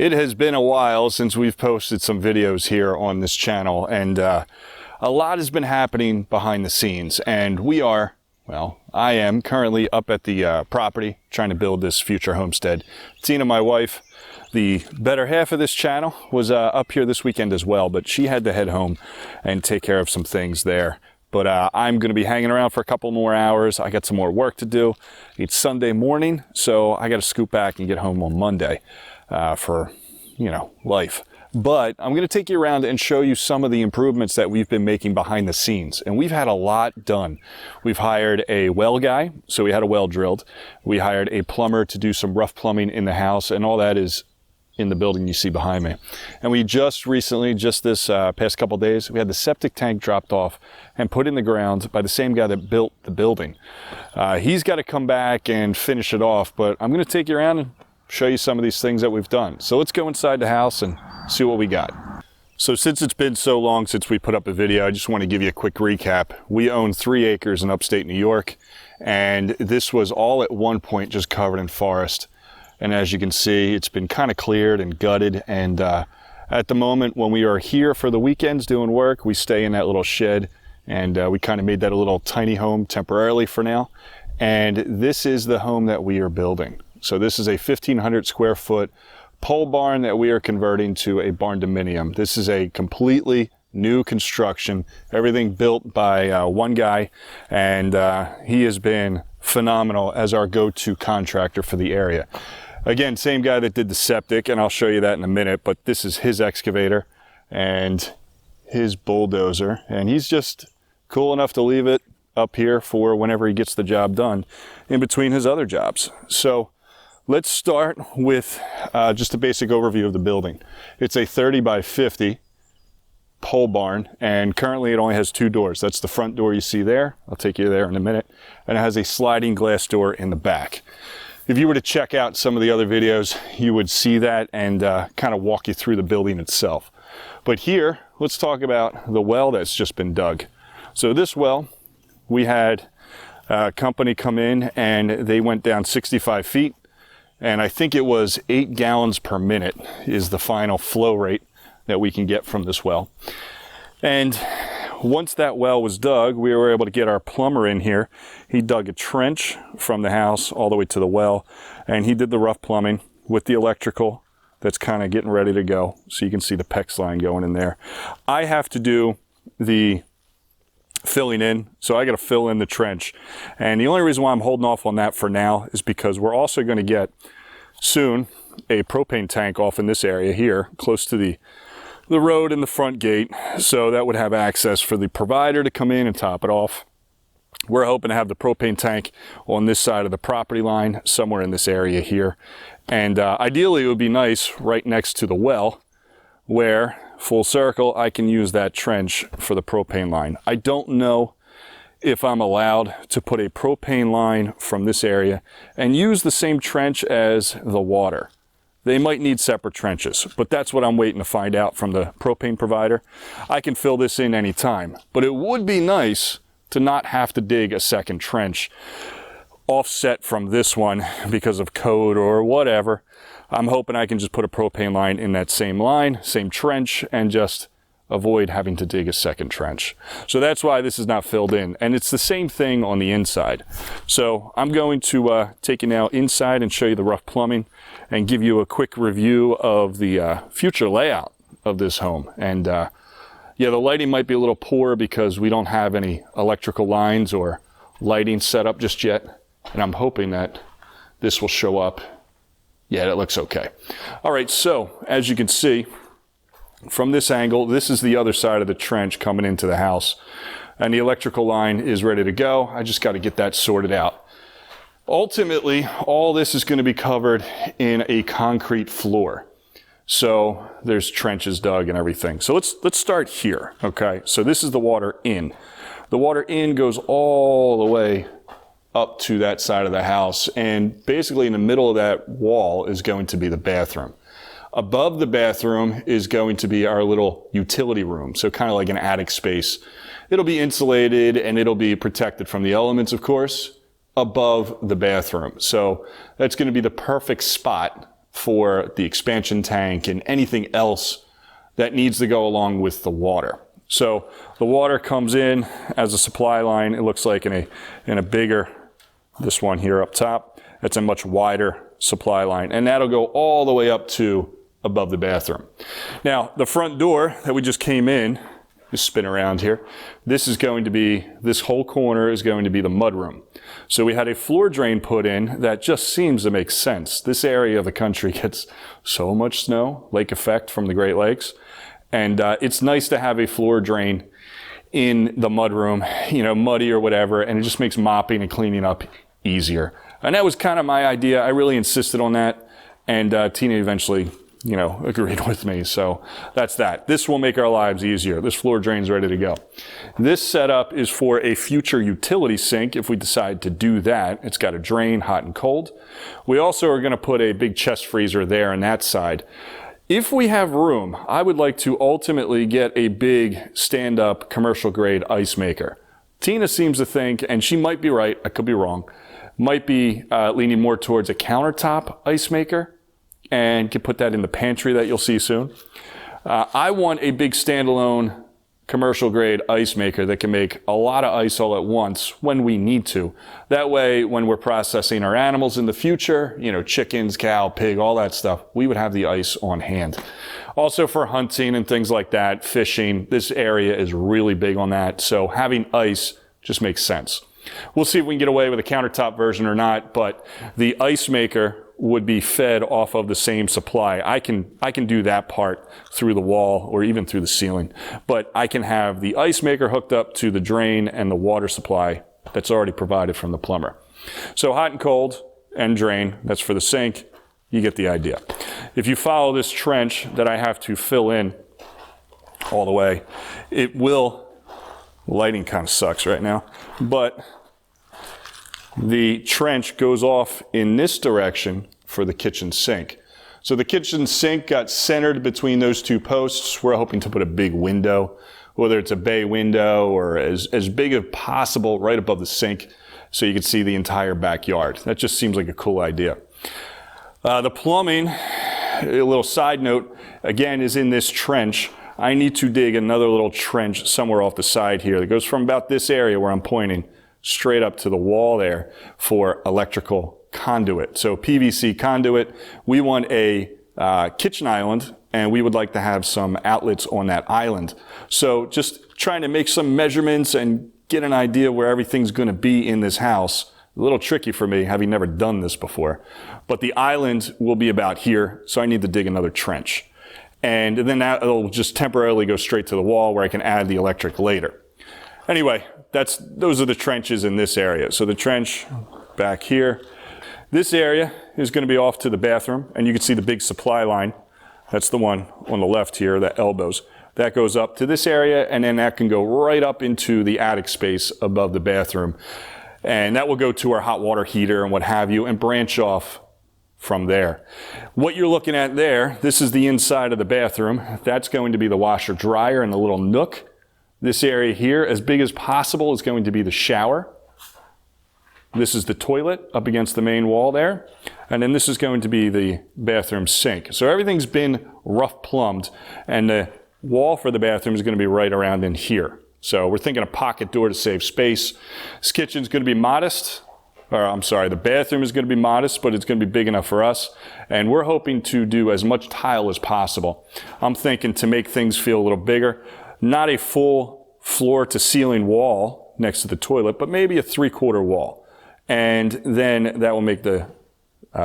It has been a while since we've posted some videos here on this channel, and a lot has been happening behind the scenes, and I am currently up at the property trying to build this future homestead. Tina, my wife, the better half of this channel, was up here this weekend as well, but she had to head home and take care of some things there. But I'm going to be hanging around for a couple more hours. I got some more work to do. It's Sunday morning, so I got to scoot back and get home on Monday for, life. But I'm going to take you around and show you some of the improvements that we've been making behind the scenes. And we've had a lot done. We've hired a well guy, so we had a well drilled. We hired a plumber to do some rough plumbing in the house, and all that is in the building you see behind me. And we just recently, this past couple days, we had the septic tank dropped off and put in the ground by the same guy that built the building. He's got to come back and finish it off, but I'm going to take you around and show you some of these things that we've done. So let's go inside the house and see what we got. So since it's been so long since we put up a video, I just want to give you a quick recap. We own 3 acres in upstate New York, and this was all at one point just covered in forest. And as you can see, it's been kind of cleared and gutted. And at the moment, when we are here for the weekends doing work, we stay in that little shed. And we kind of made that a little tiny home temporarily for now. And this is the home that we are building. So this is a 1,500 square foot pole barn that we are converting to a barn dominium. This is a completely new construction, everything built by one guy. And he has been phenomenal as our go-to contractor for the area. Again, same guy that did the septic, and I'll show you that in a minute, but this is his excavator and his bulldozer, and he's just cool enough to leave it up here for whenever he gets the job done in between his other jobs. So let's start with just a basic overview of the building. It's a 30 by 50 pole barn, and currently it only has 2 doors. That's the front door you see there. I'll take you there in a minute. And it has a sliding glass door in the back. If you were to check out some of the other videos, you would see that and kind of walk you through the building itself. But here, let's talk about the well that's just been dug. So this well, we had a company come in and they went down 65 feet. And I think it was 8 gallons per minute is the final flow rate that we can get from this well. And once that well was dug, we were able to get our plumber in here. He dug a trench from the house all the way to the well, and he did the rough plumbing with the electrical that's kind of getting ready to go. So you can see the PEX line going in there. I have to do the filling in, so I got to fill in the trench. And the only reason why I'm holding off on that for now is because we're also going to get soon a propane tank off in this area here, close to the road and the front gate, so that would have access for the provider to come in and top it off. We're hoping to have the propane tank on this side of the property line, somewhere in this area here. And ideally it would be nice right next to the well, where full circle I can use that trench for the propane line. I don't know if I'm allowed to put a propane line from this area and use the same trench as the water. They might need separate trenches, but that's what I'm waiting to find out from the propane provider. I can fill this in anytime, but it would be nice to not have to dig a second trench offset from this one because of code or whatever. I'm hoping I can just put a propane line in that same line, same trench, and just avoid having to dig a second trench. So that's why this is not filled in. And it's the same thing on the inside. So I'm going to take you now inside and show you the rough plumbing and give you a quick review of the future layout of this home. And yeah, the lighting might be a little poor because we don't have any electrical lines or lighting set up just yet. And I'm hoping that this will show up. Yeah, it looks okay. All right, so as you can see, from this angle, this is the other side of the trench coming into the house. And the electrical line is ready to go. I just got to get that sorted out. Ultimately, all this is going to be covered in a concrete floor. So there's trenches dug and everything. So let's start here, okay? So this is the water in. The water in goes all the way up to that side of the house. And basically in the middle of that wall is going to be the bathroom. Above the bathroom is going to be our little utility room, so kind of like an attic space. It'll be insulated and it'll be protected from the elements, of course, above the bathroom. So that's going to be the perfect spot for the expansion tank and anything else that needs to go along with the water. So the water comes in as a supply line. It looks like in a bigger, this one here up top, that's a much wider supply line, and that'll go all the way up to above the bathroom. Now, the front door that we just came in, just spin around here, this whole corner is going to be the mudroom. So we had a floor drain put in that just seems to make sense. This area of the country gets so much snow, lake effect from the Great Lakes, and it's nice to have a floor drain in the mudroom, muddy or whatever, and it just makes mopping and cleaning up easier. And that was kind of my idea. I really insisted on that, and Tina eventually agreed with me. So that's that. This will make our lives easier. This floor drain's ready to go. This setup is for a future utility sink if we decide to do that. It's got a drain, hot and cold. We also are going to put a big chest freezer there on that side. If we have room, I would like to ultimately get a big stand-up commercial grade ice maker. Tina seems to think, and she might be right, I could be wrong, might be leaning more towards a countertop ice maker, and can put that in the pantry that you'll see soon. I want a big standalone commercial grade ice maker that can make a lot of ice all at once when we need to. That way, when we're processing our animals in the future, chickens, cow, pig, all that stuff, we would have the ice on hand. Also for hunting and things like that, fishing, this area is really big on that. So having ice just makes sense. We'll see if we can get away with a countertop version or not, but the ice maker would be fed off of the same supply. I can do that part through the wall or even through the ceiling, but I can have the ice maker hooked up to the drain and the water supply that's already provided from the plumber. So hot and cold and drain, that's for the sink. You get the idea. If you follow this trench that I have to fill in all the way, lighting kind of sucks right now, but the trench goes off in this direction for the kitchen sink. So the kitchen sink got centered between those two posts. We're hoping to put a big window, whether it's a bay window or as big as possible right above the sink so you can see the entire backyard. That just seems like a cool idea. The plumbing, a little side note, again, is in this trench. I need to dig another little trench somewhere off the side here that goes from about this area where I'm pointing straight up to the wall there for electrical conduit. So PVC conduit, we want a kitchen island, and we would like to have some outlets on that island. So just trying to make some measurements and get an idea where everything's going to be in this house. A little tricky for me, having never done this before. But the island will be about here, so I need to dig another trench. And then it'll just temporarily go straight to the wall where I can add the electric later. Anyway, those are the trenches in this area. So the trench back here. This area is going to be off to the bathroom, and you can see the big supply line. That's the one on the left here, that elbows. That goes up to this area, and then that can go right up into the attic space above the bathroom. And that will go to our hot water heater and what have you, and branch off from there. What you're looking at there, this is the inside of the bathroom. That's going to be the washer dryer and the little nook. This area here, as big as possible, is going to be the shower. This is the toilet up against the main wall there. And then this is going to be the bathroom sink. So everything's been rough plumbed, and the wall for the bathroom is going to be right around in here. So we're thinking a pocket door to save space. This kitchen's going to be modest. The bathroom is going to be modest, but it's going to be big enough for us. And we're hoping to do as much tile as possible. I'm thinking to make things feel a little bigger, not a full floor to ceiling wall next to the toilet, but maybe a 3/4 wall. And then that will make the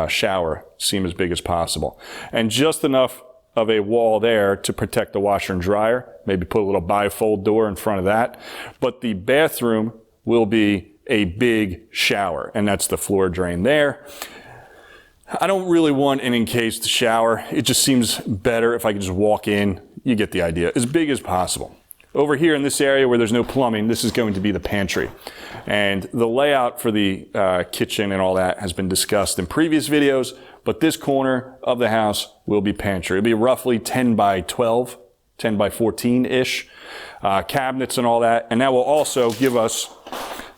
shower seem as big as possible. And just enough of a wall there to protect the washer and dryer. Maybe put a little bifold door in front of that. But the bathroom will be a big shower, and that's the floor drain there. I don't really want an encased shower. It just seems better if I can just walk in. You get the idea. As big as possible. Over here in this area where there's no plumbing, this is going to be the pantry. And the layout for the kitchen and all that has been discussed in previous videos, but this corner of the house will be pantry. It'll be roughly 10 by 12, 10 by 14-ish, cabinets and all that. And that will also give us,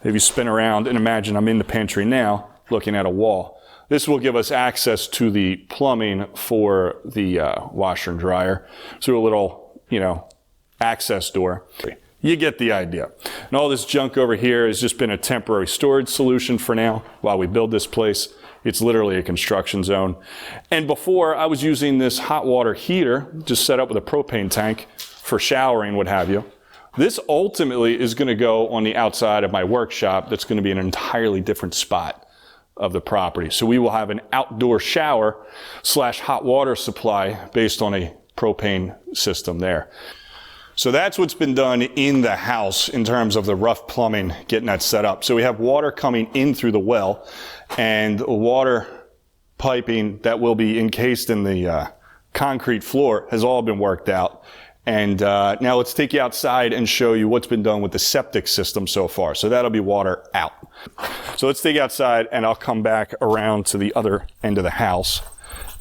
if you spin around and imagine I'm in the pantry now looking at a wall, This will give us access to the plumbing for the washer and dryer through a little, access door. You get the idea. And all this junk over here has just been a temporary storage solution for now while we build this place. It's literally a construction zone. And before, I was using this hot water heater, just set up with a propane tank for showering, what have you. This ultimately is going to go on the outside of my workshop. That's going to be an entirely different spot of the property. So we will have an outdoor shower / hot water supply based on a propane system there. So that's what's been done in the house in terms of the rough plumbing, getting that set up. So we have water coming in through the well, and water piping that will be encased in the concrete floor has all been worked out. And now let's take you outside and show you what's been done with the septic system so far. So that'll be water out. So let's take you outside, and I'll come back around to the other end of the house,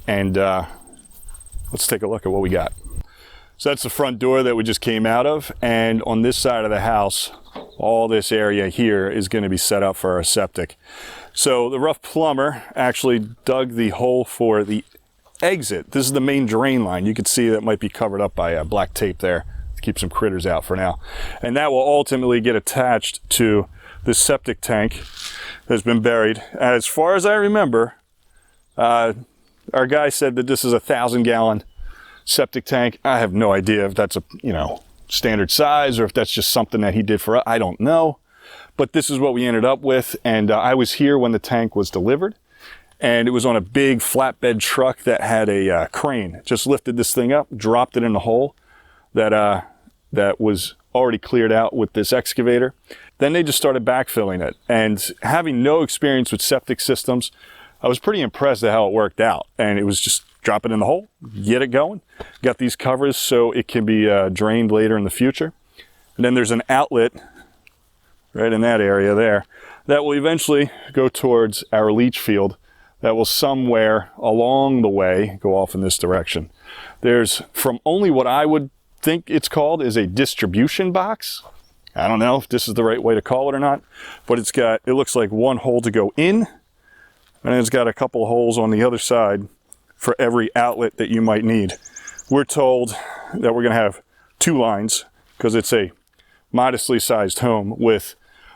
and let's take a look at what we got. So that's the front door that we just came out of, and on this side of the house, all this area here is going to be set up for our septic. So the rough plumber actually dug the hole for the exit. This is the main drain line. You can see that might be covered up by black tape there to keep some critters out for now. And that will ultimately get attached to this septic tank that's been buried. As far as I remember, our guy said that this is a 1,000-gallon septic tank. I have no idea if that's a standard size or if that's just something that he did for us. I don't know, but this is what we ended up with. And I was here when the tank was delivered, and it was on a big flatbed truck that had a crane. Just lifted this thing up, dropped it in the hole that was already cleared out with this excavator. Then they just started backfilling it. And having no experience with septic systems, I was pretty impressed at how it worked out. And it was just drop it in the hole, get it going. Got these covers so it can be drained later in the future. And then there's an outlet right in that area there that will eventually go towards our leach field that will somewhere along the way go off in this direction. There's, from only what I would think it's called, is a distribution box. I don't know if this is the right way to call it or not, but it looks like one hole to go in, and it's got a couple holes on the other side for every outlet that you might need. We're told that we're going to have 2 lines because it's a modestly sized home with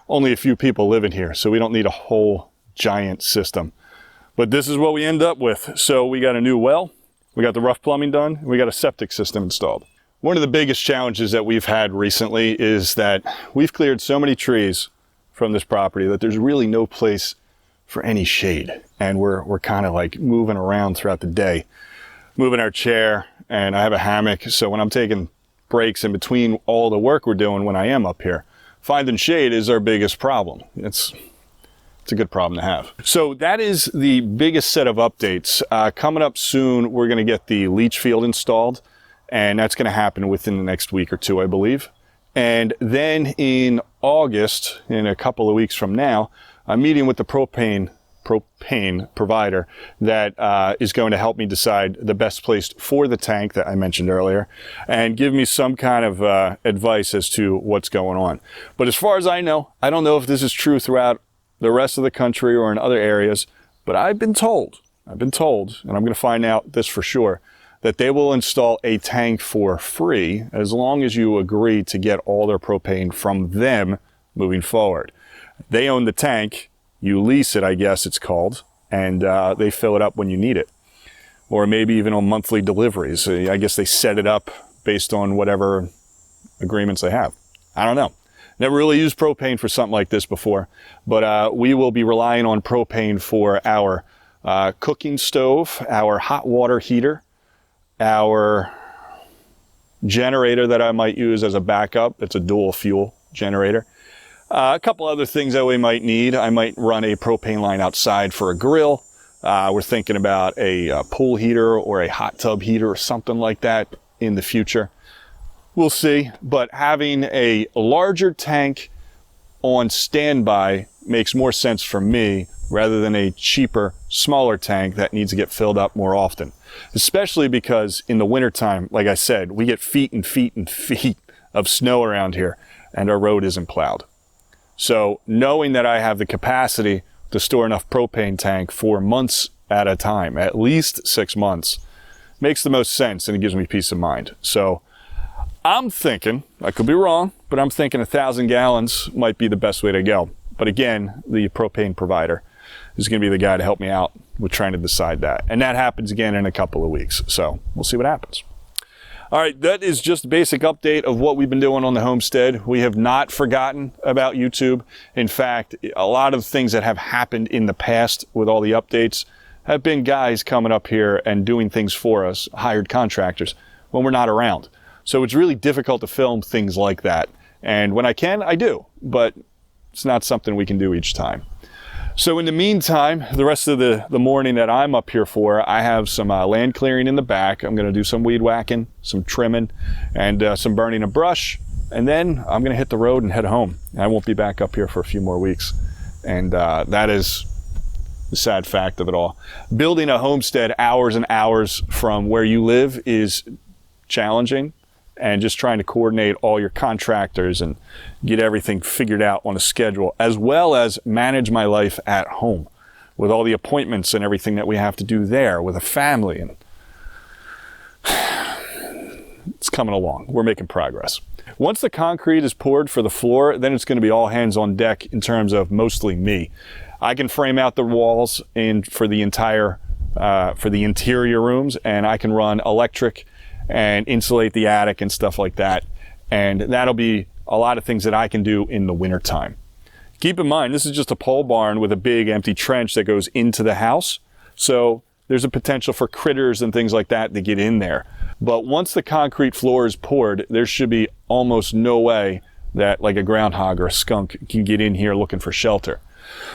only a few people living here, so we don't need a whole giant system. But this is what we end up with. So we got a new well, we got the rough plumbing done, we got a septic system installed. One of the biggest challenges that we've had recently is that we've cleared so many trees from this property that there's really no place for any shade. And we're kind of like moving around throughout the day, moving our chair, and I have a hammock. So when I'm taking breaks in between all the work we're doing when I am up here, finding shade is our biggest problem. It's a good problem to have. So that is the biggest set of updates. Coming up soon, we're gonna get the leach field installed, and that's gonna happen within the next week or 2, I believe. And then in August, in a couple of weeks from now, I'm meeting with the propane provider that is going to help me decide the best place for the tank that I mentioned earlier and give me some kind of advice as to what's going on. But as far as I know, I don't know if this is true throughout the rest of the country or in other areas, but I've been told, and I'm going to find out this for sure, that they will install a tank for free as long as you agree to get all their propane from them moving forward. They own the tank, you lease it, I guess it's called, and they fill it up when you need it. Or maybe even on monthly deliveries. I guess they set it up based on whatever agreements they have. I don't know. Never really used propane for something like this before, but we will be relying on propane for our cooking stove, our hot water heater, our generator that I might use as a backup. It's a dual fuel generator. A couple other things that we might need. I might run a propane line outside for a grill. We're thinking about a pool heater or a hot tub heater or something like that in the future. We'll see, but having a larger tank on standby makes more sense for me rather than a cheaper, smaller tank that needs to get filled up more often. Especially because in the wintertime, like I said, we get feet and feet and feet of snow around here and our road isn't plowed. So knowing that I have the capacity to store enough propane tank for months at a time, at least 6 months. Makes the most sense, and it gives me peace of mind. So I'm thinking, I could be wrong, but I'm thinking 1,000 gallons might be the best way to go. But again, the propane provider is going to be the guy to help me out with trying to decide that. And that happens again in a couple of weeks. So we'll see what happens. All right, that is just a basic update of what we've been doing on the homestead. We have not forgotten about YouTube. In fact, a lot of things that have happened in the past with all the updates have been guys coming up here and doing things for us, hired contractors, when we're not around. So it's really difficult to film things like that. And when I can, I do, but it's not something we can do each time. So in the meantime, the rest of the morning that I'm up here for, I have some land clearing in the back. I'm gonna do some weed whacking, some trimming, and some burning of brush. And then I'm gonna hit the road and head home. I won't be back up here for a few more weeks. And that is the sad fact of it all. Building a homestead hours and hours from where you live is challenging, and just trying to coordinate all your contractors and get everything figured out on a schedule, as well as manage my life at home with all the appointments and everything that we have to do there with a family. And it's coming along. We're making progress. Once the concrete is poured for the floor, then it's going to be all hands on deck in terms of mostly me. I can frame out the walls for the interior rooms, and I can run electric and insulate the attic and stuff like that. And that'll be a lot of things that I can do in the wintertime. Keep in mind, this is just a pole barn with a big empty trench that goes into the house. So there's a potential for critters and things like that to get in there. But once the concrete floor is poured, there should be almost no way that like a groundhog or a skunk can get in here looking for shelter.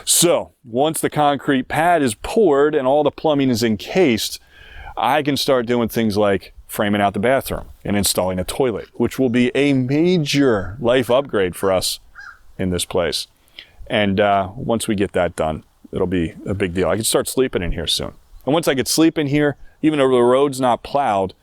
So once the concrete pad is poured and all the plumbing is encased, I can start doing things like framing out the bathroom and installing a toilet, which will be a major life upgrade for us in this place. And once we get that done, it'll be a big deal. I can start sleeping in here soon. And once I get sleep in here, even though the road's not plowed,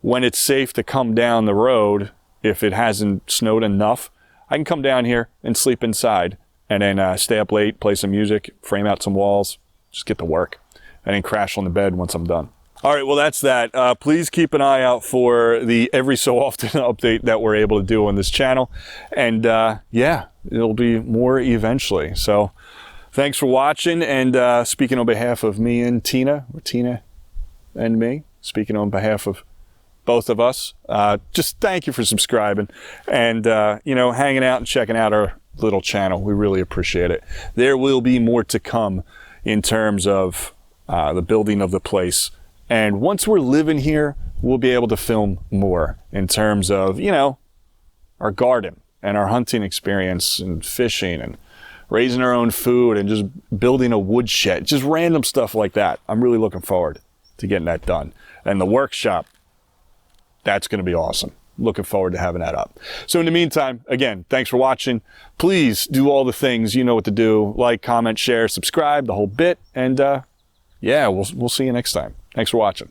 when it's safe to come down the road, if it hasn't snowed enough, I can come down here and sleep inside, and then stay up late, play some music, frame out some walls, just get to work, and then crash on the bed once I'm done. All right, well, that's that. Please keep an eye out for the every so often update that we're able to do on this channel. And yeah, it'll be more eventually. So thanks for watching. And speaking on behalf of me and Tina, or Tina and me, speaking on behalf of both of us, just thank you for subscribing and, you know, hanging out and checking out our little channel. We really appreciate it. There will be more to come in terms of the building of the place. And once we're living here, we'll be able to film more in terms of, you know, our garden and our hunting experience and fishing and raising our own food and just building a woodshed, just random stuff like that. I'm really looking forward to getting that done. And the workshop, that's going to be awesome. Looking forward to having that up. So in the meantime, again, thanks for watching. Please do all the things, you know what to do. Like, comment, share, subscribe, the whole bit. And yeah, we'll see you next time. Thanks for watching.